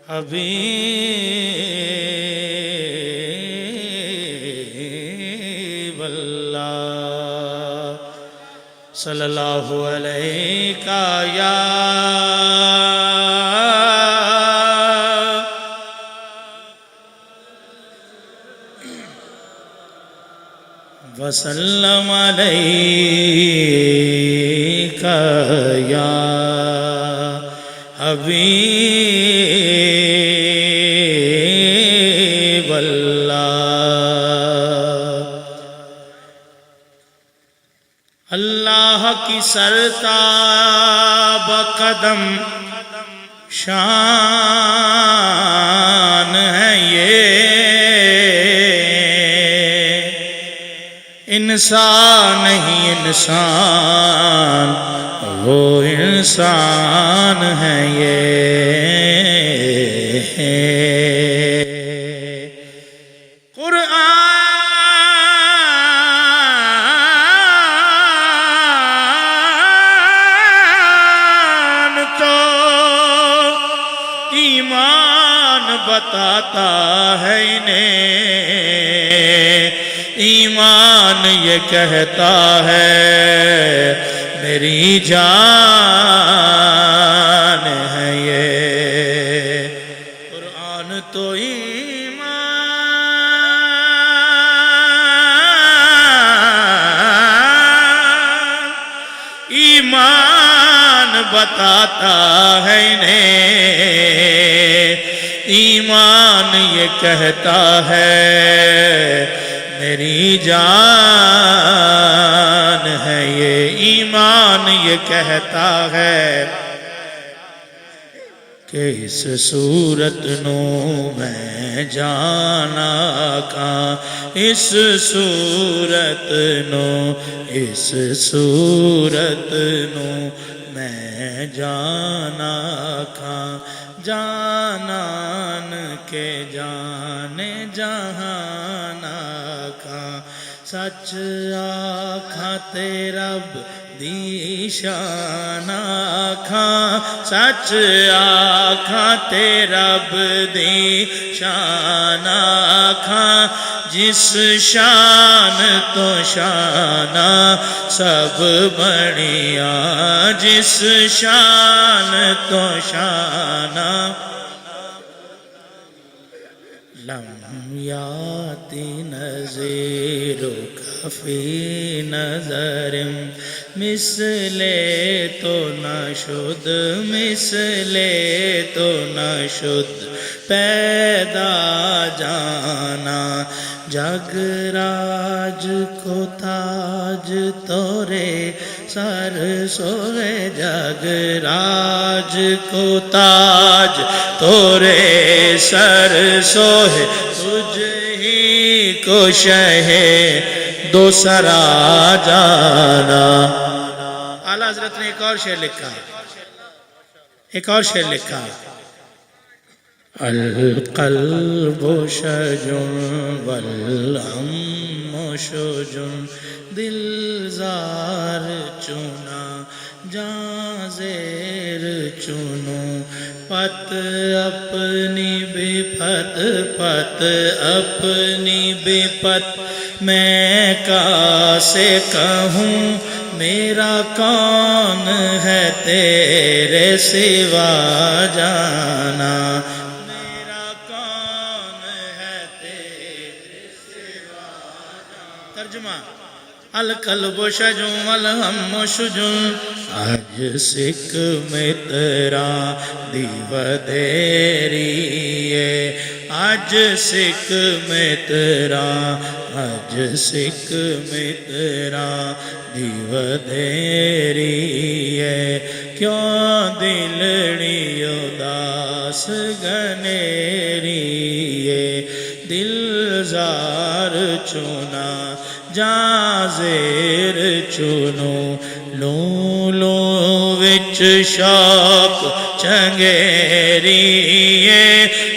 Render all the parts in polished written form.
حبیب اللہ صلی اللہ علیہ یا وسلم علیک یا حبیب اللہ اللہ کی سرتاب قدم شان ہے یہ انسان نہیں انسان وہ انسان ہے یہ قرآن تو ایمان بتاتا ہے انہیں ایمان یہ کہتا ہے میری جان ہے یہ قرآن تو ایمان بتاتا ہے انہیں ایمان یہ کہتا ہے میری جان ہے یہ ایمان یہ کہتا ہے کہ اس صورت نو میں جانا کھاں اس صورت نو میں جانا کھاں جانان کے جانے جہان آکھاں سچ آکھاں تے رب دی شان آکھاں سچ آکھاں تے رب دی شان آکھاں جس شان تو شانہ سب بڑیاں جس شان تو شانہ لم یاتی نظیرک فی نظر مثل تو نہ شد مثل تو نہ شد پیدا جانا جگ راج کو تاج تورے سر سوئے جگ راج کو تاج تورے سر سوئے تجھ ہی کو شہ دو سرا جانا اعلیٰ حضرت نے ایک اور شعر لکھا القلب شجن والہم شجن دل زار چنا جاں زیر چنو پت اپنی بے پت پت اپنی بے پت میں کاسے کہوں میرا کون ہے تیرے سوا جانا میرا کون ہے تیرے سوا جانا ترجمہ القلب شجن والہم شجن آج سکھ میں تیرا دیو دیریے آج سکھ میں تیرا آج سکھ میں تیرا دیو دیریے کیوں دلڑی اداس گنیریے دل زار چنا جاں زیر چنو لو لو وچ شوق چنگیریے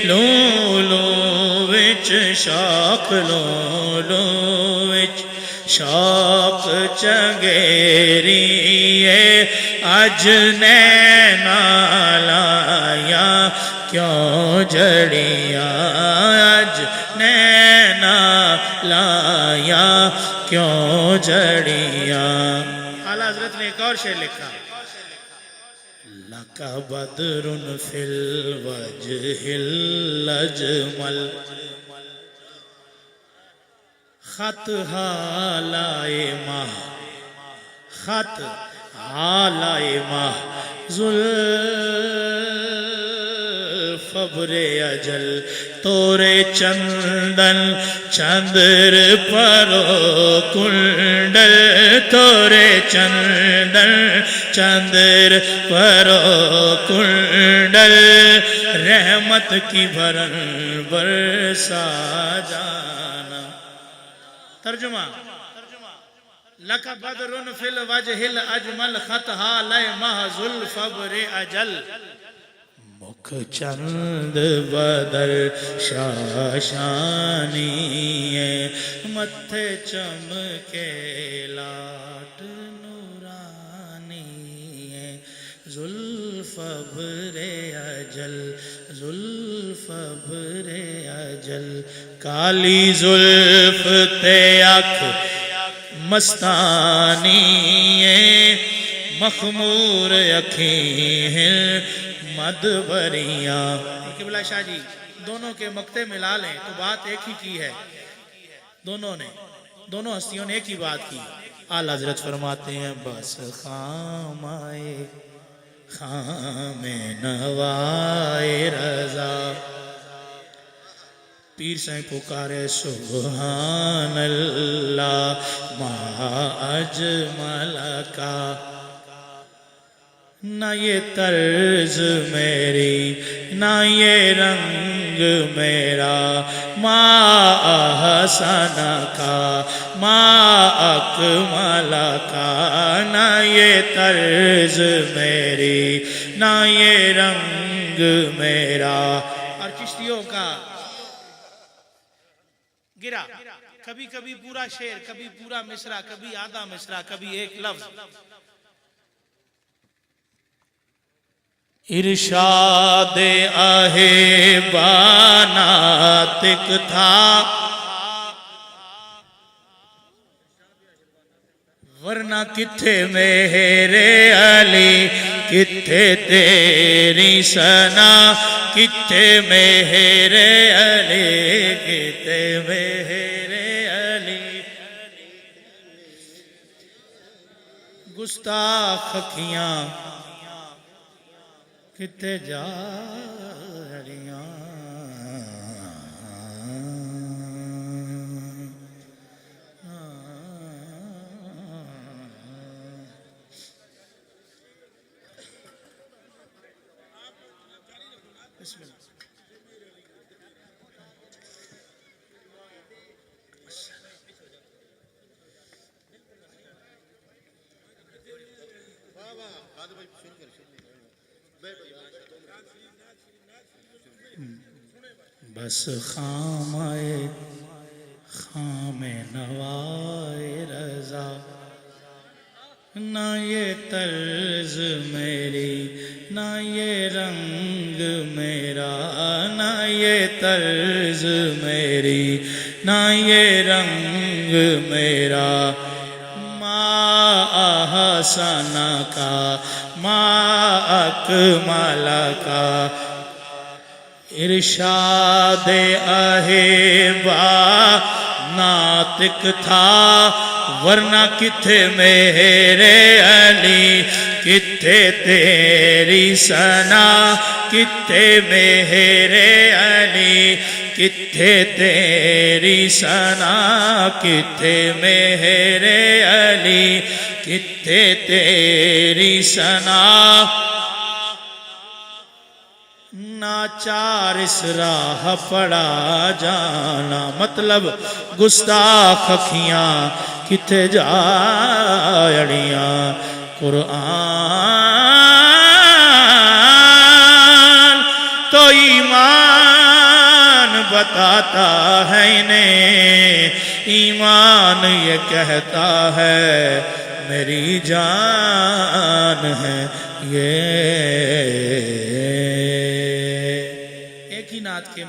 لو لو وچ شوق لو لو وچ شوق چنگیریے اج نینا لایا کیوں جڑیاں اج نینا لایا کیوں جڑیاں. اعلیٰ حضرت نے ایک اور شعر لکھا لَكَ بَدْرٌ فِي الْوَجْهِ الْأَجْمَلِ خط حالائے ماہ خط حالائے ماہ زلف ابر اجل تورے چندن چندر پرو کنڈل تورے چندن چندر پرو کنڈل رحمت کی بھرن برسا جانا. ترجمہ لَكَ بَدْرٌ فِي الْوَجْهِ الْأَجْمَلِ خط حالائے ماہ زلف ابر اجل مکھ چند بدر شاشانی ہے متھے چمکے لاٹ نورانی ہے زلف ابر اجل زلف ابر اجل کالی زلف تے اکھ مستانی ہے مخمور اکھیں ہیں مدبریاں. قبلہ شاہ جی دونوں کے مقطع ملا لیں تو بات ایک ہی کی ہے. دونوں ہستیوں نے ایک ہی بات کی. اعلیٰ حضرت فرماتے ہیں بس خام آئے خام نوائے رضا پیر سائیں پکارے سبحان اللہ ما اجمل کا. نہ یہ طرز میری نہ یہ رنگ میرا ما احسن کا ما اکمل کا. نہ یہ طرز میری نہ یہ رنگ میرا. اور چشتیوں کا گرا کبھی کبھی پورا شعر کبھی پورا مصرع کبھی آدھا مصرع کبھی ایک لفظ. ارشاد آہے باناتک تھا ورنہ کتھے میرے علی کتھے تیری ثنا کتھے میرے علی کتھے میرے علی. گستاخ اکھیاں کتے جا رہیاں بسم اللہ. بس خام آئے خام نوائے رضا نہ یہ طرز میری نہ یہ رنگ میرا نہ یہ طرز میری نہ یہ رنگ میرا ما احسن کا ما اکمل کا. ارشاد احبا ناطق تھا ورنہ کتھے میرے علی کتھے تیری ثنا کتھے میرے علی کتھے تیری ثنا کتھے میرے علی کتھے تیری ثنا. ناچار اس راہ پڑا جانا مطلب گستاخ اکھیاں کتے جاڑیاں. قرآن تو ایمان بتاتا ہے انہیں ایمان یہ کہتا ہے میری جان ہے یہ. ایک ہی نعت کے